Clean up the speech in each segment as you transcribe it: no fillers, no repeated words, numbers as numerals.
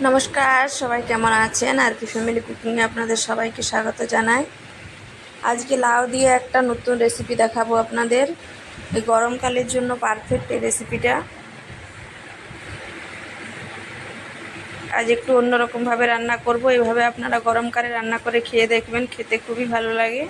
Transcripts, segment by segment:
নমস্কার, সবাই কেমন আছেন? আর কি ফ্যামিলি কুকিংয়ে আপনাদের সবাইকে স্বাগত জানাই। আজকে লাউ দিয়ে একটা নতুন রেসিপি দেখাবো আপনাদের। এই গরমকালের জন্য পারফেক্ট এই রেসিপিটা। আজ একটু অন্যরকমভাবে রান্না করব। এইভাবে আপনারা গরমকালে রান্না করে খেয়ে দেখবেন, খেতে খুবই ভালো লাগে।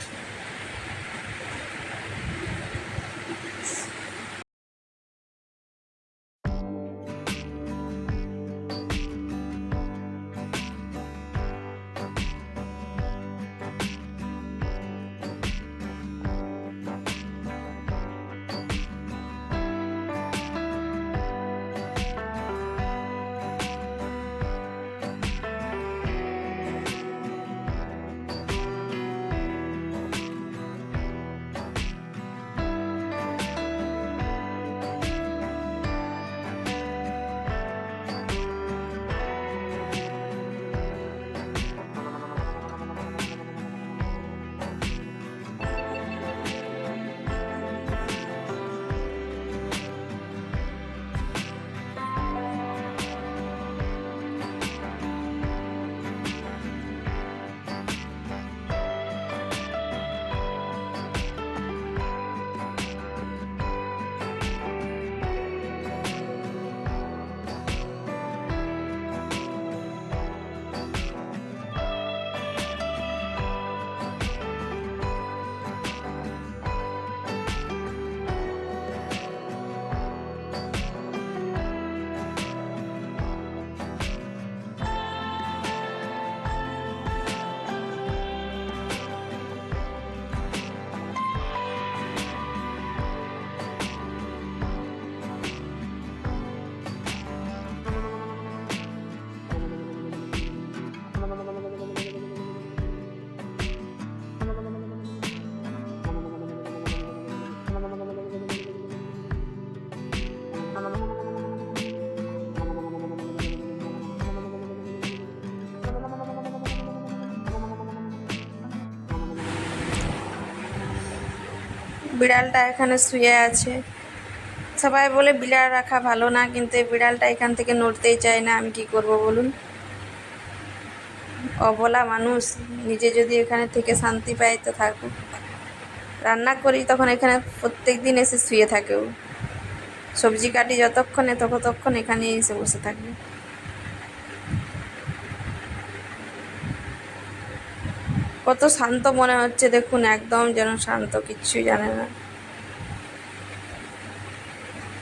বিড়ালটা এখানে শুয়ে আছে। সবাই বলে বিড়াল রাখা ভালো না, কিন্তু এই বিড়ালটা এখান থেকে নড়তেই চায় না। আমি কি করব বলুন? অবলা মানুষ, নিজে যদি এখানে থেকে শান্তি পায় তো থাকুক। রান্না করি তখন এখানে প্রত্যেক দিন এসে শুয়ে থাকেও। সবজি কাটি যতক্ষণে ততক্ষণ এখানেই এসে বসে থাকবে। কত শান্ত মনে হচ্ছে দেখুন, একদম যেন শান্ত, কিচ্ছুই জানে না।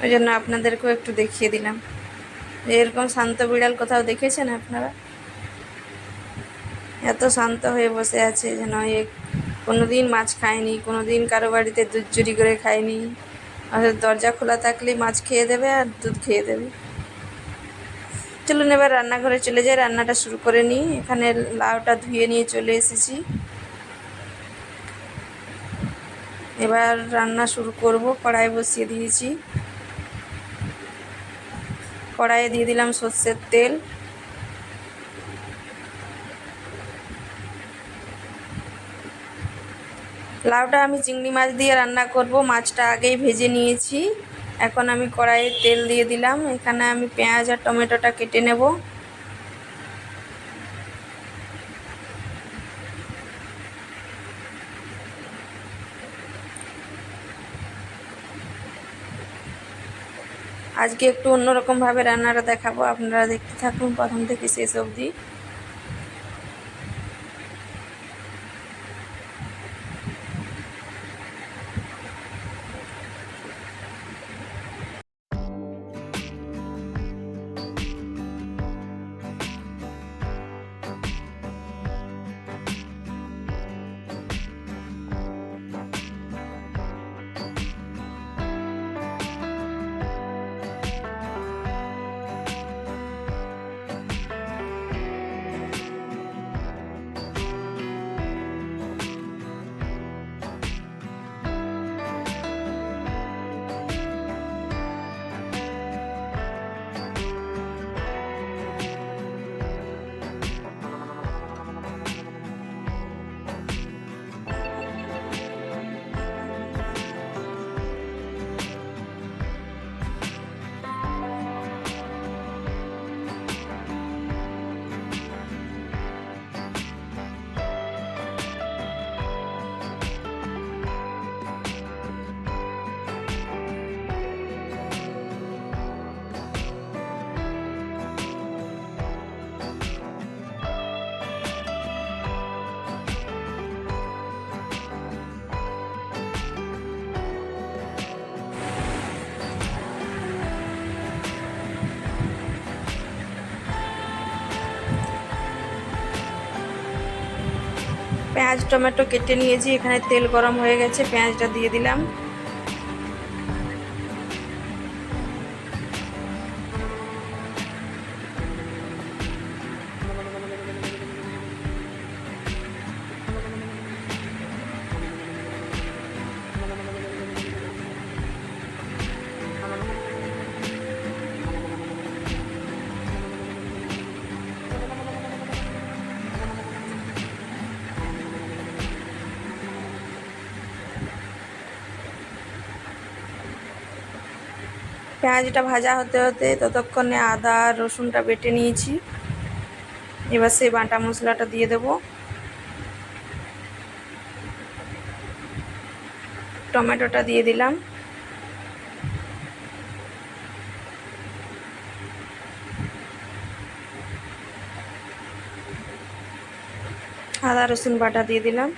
ওই জন্য আপনাদেরকেও একটু দেখিয়ে দিলাম যে এরকম শান্ত বিড়াল কোথাও দেখেছেন আপনারা? এত শান্ত হয়ে বসে আছে যেন কোনো দিন মাছ খায়নি, কোনো দিন কারো বাড়িতে দুধ চুরি করে খায়নি। আমাদের দরজা খোলা থাকলেই মাছ খেয়ে দেবে আর দুধ খেয়ে দেবে। চলুন এবার রান্নাঘরে চলে যাই, রান্নাটা শুরু করে নিই। এখানে লাউটা ধুয়ে নিয়ে চলে এসেছি। এবার রান্না শুরু করব। কড়াই বসিয়ে দিয়েছি। কড়াইয়ে দিয়ে দিলাম সর্ষের তেল। লাউটা আমি চিংড়ি মাছ দিয়ে রান্না করব। মাছটা আগেই ভেজে নিয়েছি। এখন আমি কড়াইয়ে তেল দিয়ে দিলাম। এখানে আমি পেঁয়াজ আর টমেটোটা কেটে নেব। আজকে একটু অন্যরকমভাবে রান্নাটা দেখাবো, আপনারা দেখতে থাকুন প্রথম থেকে শেষ অবধি। পেঁয়াজ টমেটো কেটে নিয়েছি, এখানে তেল গরম হয়ে গেছে, পেঁয়াজটা দিয়ে দিলাম। পেঁয়াজটা ভাজা হতে হতে ততক্ষণে আদা আর রসুনটা বেটে নিয়েছি। এবার সেই বাটা মশলাটা দিয়ে দেব। টমেটোটা দিয়ে দিলাম। আদা রসুন বাটা দিয়ে দিলাম।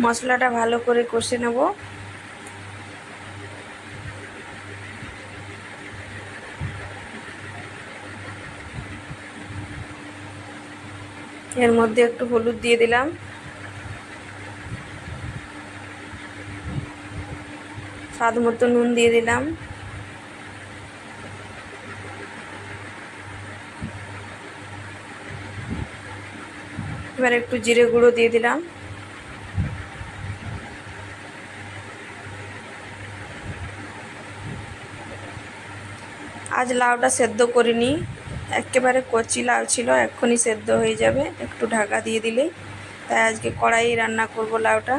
মশলাটা ভালো করে কষে নেব। এর মধ্যে একটু হলুদ দিয়ে দিলাম। স্বাদ মতো নুন দিয়ে দিলাম। এবার একটু জিরে গুঁড়ো দিয়ে দিলাম। আজ লাউটা সেদ্ধ করিনি, একেবারে কচি লাউ ছিল, এক্ষুনি সেদ্ধ হয়ে যাবে একটু ঢাকা দিয়ে দিলেই। তাই আজকে কড়াইয়ে রান্না করব লাউটা।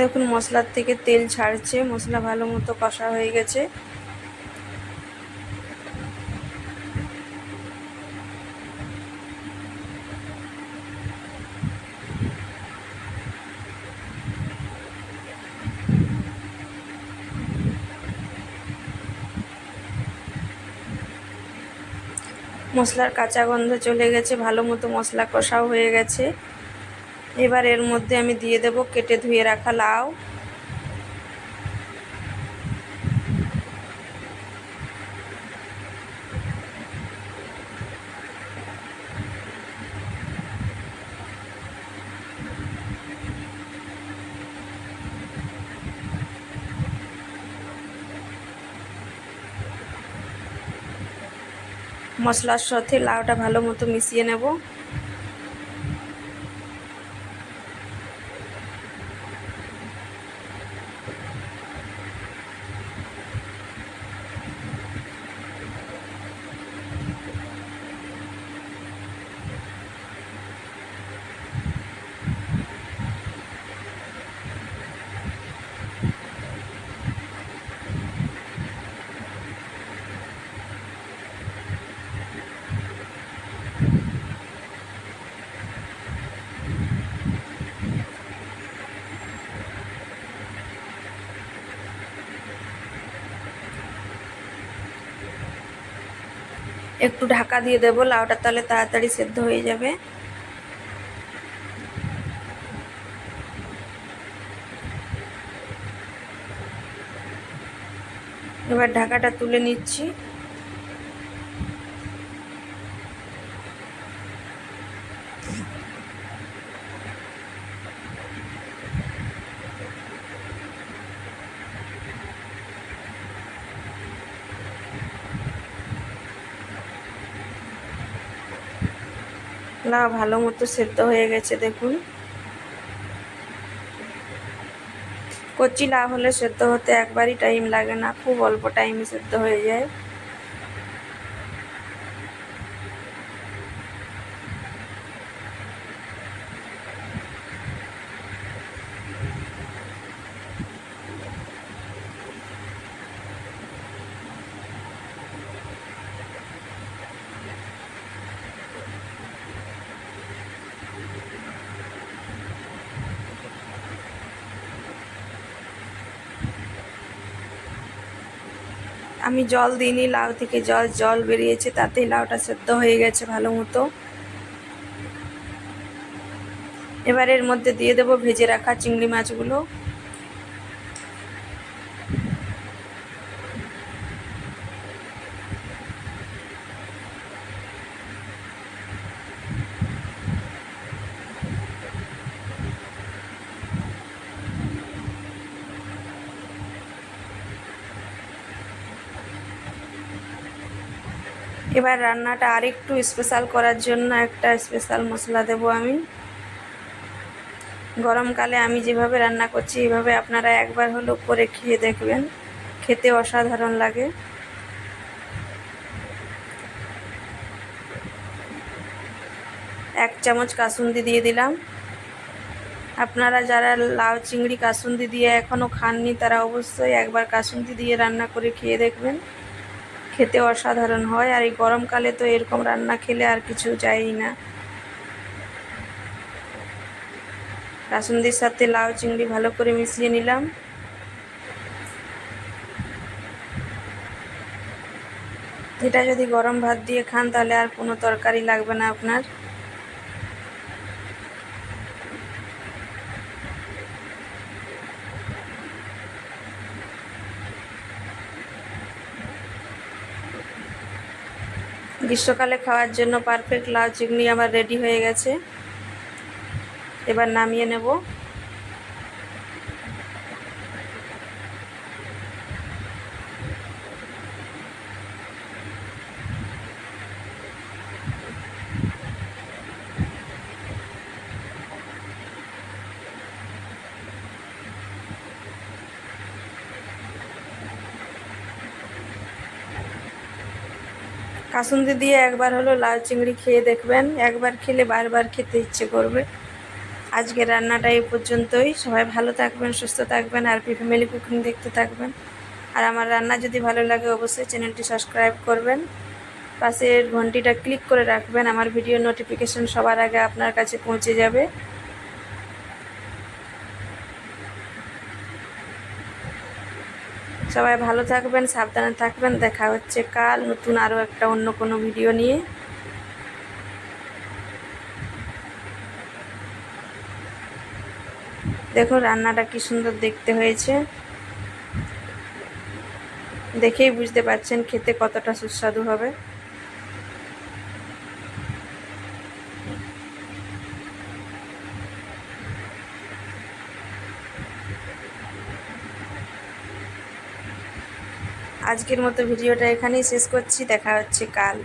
দেখুন মশলার থেকে তেল ছাড়ছে, মশলা ভালো মতো কষা হয়ে গেছে। মশলার কাঁচা গন্ধ চলে গেছে, ভালো মতো মশলা কষাও হয়ে গেছে। এবার এর মধ্যে আমি দিয়ে দেব কেটে ধুয়ে রাখা লাউ। মশলার সাথে লাউটা ভালো মতো মিশিয়ে নেব। একটু ঢাকা দিয়ে দেবো, লাউটা তাহলে তাড়াতাড়ি সেদ্ধ হয়ে যাবে। এবার ঢাকাটা তুলে নিচ্ছি। লাউ ভালো মতো সেদ্ধ হয়ে গেছে দেখুন। কচি লাউ হলে সেদ্ধ হতে একবারই টাইম লাগে না, খুব অল্প টাইমে সেদ্ধ হয়ে যায়। আমি জল দিইনি, লাউ থেকে জল জল বেরিয়েছে, তাতেই লাউটা সেদ্ধ হয়ে গেছে ভালো মতো। এবার এর মধ্যে দিয়ে দেবো ভেজে রাখা চিংড়ি মাছগুলো। এবার রান্নাটা আরেকটু স্পেশাল করার জন্য একটা স্পেশাল মশলা দেব আমি। গরমকালে আমি যেভাবে রান্না করছি এভাবে আপনারা একবার হলেও করে খেয়ে দেখবেন, খেতে অসাধারণ লাগে। এক চামচ কাসুন্দি দিয়ে দিলাম। আপনারা যারা লাউ চিংড়ি কাসুন্দি দিয়ে এখনও খাননি তারা অবশ্যই একবার কাসুন্দি দিয়ে রান্না করে খেয়ে দেখবেন, খেতে অসাধারণ হয়। আর এই গরমকালে তো এরকম রান্না খেলে আর কিছু যায়ই না। কাসুন্দির সাথে লাউ চিংড়ি ভালো করে মিশিয়ে নিলাম। এটা যদি গরম ভাত দিয়ে খান তাহলে আর কোনো তরকারি লাগবে না আপনার। গ্রীষ্মকালে খাওয়ার জন্য পারফেক্ট লাউ চিংড়ি আমার রেডি হয়ে গেছে। এবার নামিয়ে নেব। কাসুন্দি দিয়ে একবার হলো লাউ চিংড়ি খেয়ে দেখবেন, একবার খেলে বারবার খেতে ইচ্ছে করবে। আজকের রান্নাটা এই পর্যন্তই। সবাই ভালো থাকবেন, সুস্থ থাকবেন, আর ফ্যামিলি কুকিং দেখতে থাকবেন। আর আমার রান্না যদি ভালো লাগে অবশ্যই চ্যানেলটি সাবস্ক্রাইব করবেন, পাশের ঘন্টিটা ক্লিক করে রাখবেন, আমার ভিডিও নোটিফিকেশন সবার আগে আপনার কাছে পৌঁছে যাবে। সবাই ভালো থাকবেন, সাবধানে থাকবেন। দেখা হচ্ছে কাল নতুন আরও একটা অন্য কোনো ভিডিও নিয়ে। দেখুন রান্নাটা কি সুন্দর দেখতে হয়েছে, দেখেই বুঝতে পারছেন খেতে কতটা সুস্বাদু হবে। আজকের মতো ভিডিওটা এখানেই শেষ করছি। দেখা হচ্ছে কাল।